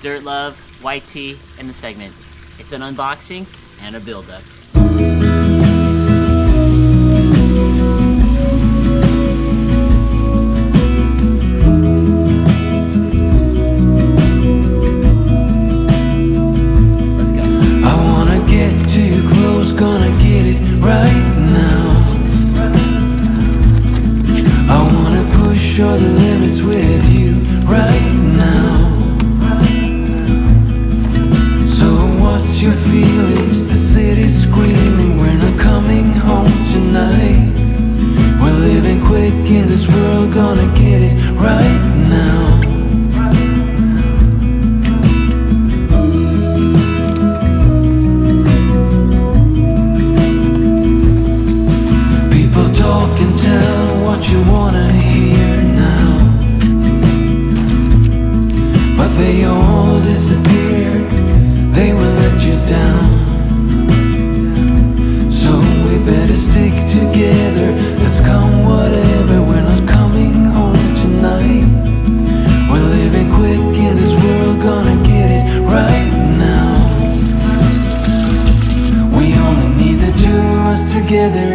Dirt Love, YT, and the segment. It's an unboxing and a build-up. Let's go. I wanna get too close, gonna get it right now. I wanna push all the limits with you right now. So what's your feelings? The city's screaming, we're not coming home tonight. We're living quick in this world, gonna get it right now. People talk and tell what you wanna hear now, but they all disappear, they will let you down. So we better stick together, let's come whatever, we're not coming home tonight. We're living quick in this world, gonna get it right now. We only need the two of us together.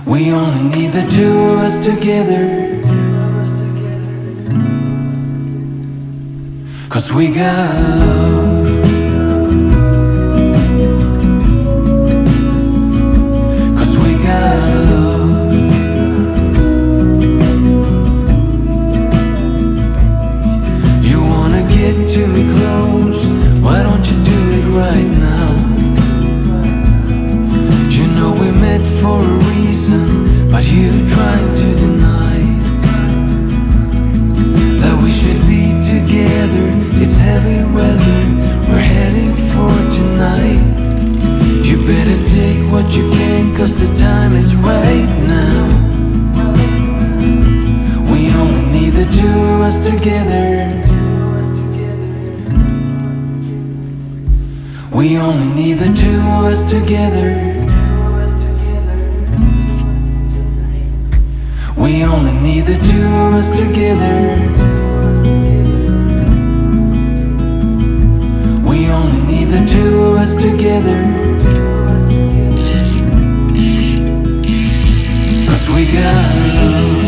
We only need the two of us together. 'Cause we got love. 'Cause we got love. You wanna get to me close, why don't you do it right now? You know we met for a reason, but you trying to deny that we should be together. It's heavy weather, we're heading for tonight. You better take what you can, 'cause the time is right now. We only need the two of us together. We only need the two of us together. We only need the two of us together. We only need the two of us together. 'Cause we got love.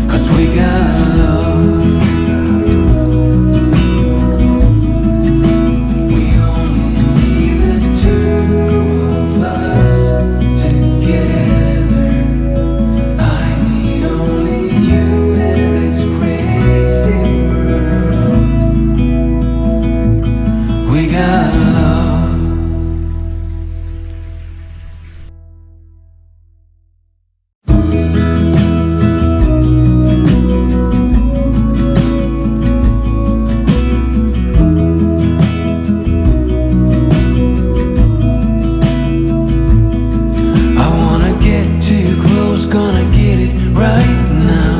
'Cause we got love. We only need the two of us together. I need only you in this crazy world. We got love. I wanna get too close, gonna get it right now.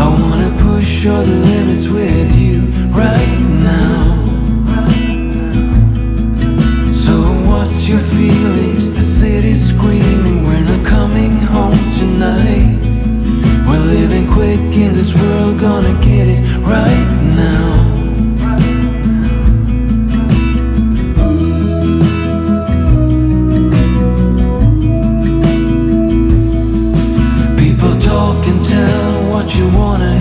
I wanna push all the limits with you right now. So what's your feelings? The city's screaming, we're not coming home tonight. We're living quick in this world, gonna get it right now. People talk and tell what you wanna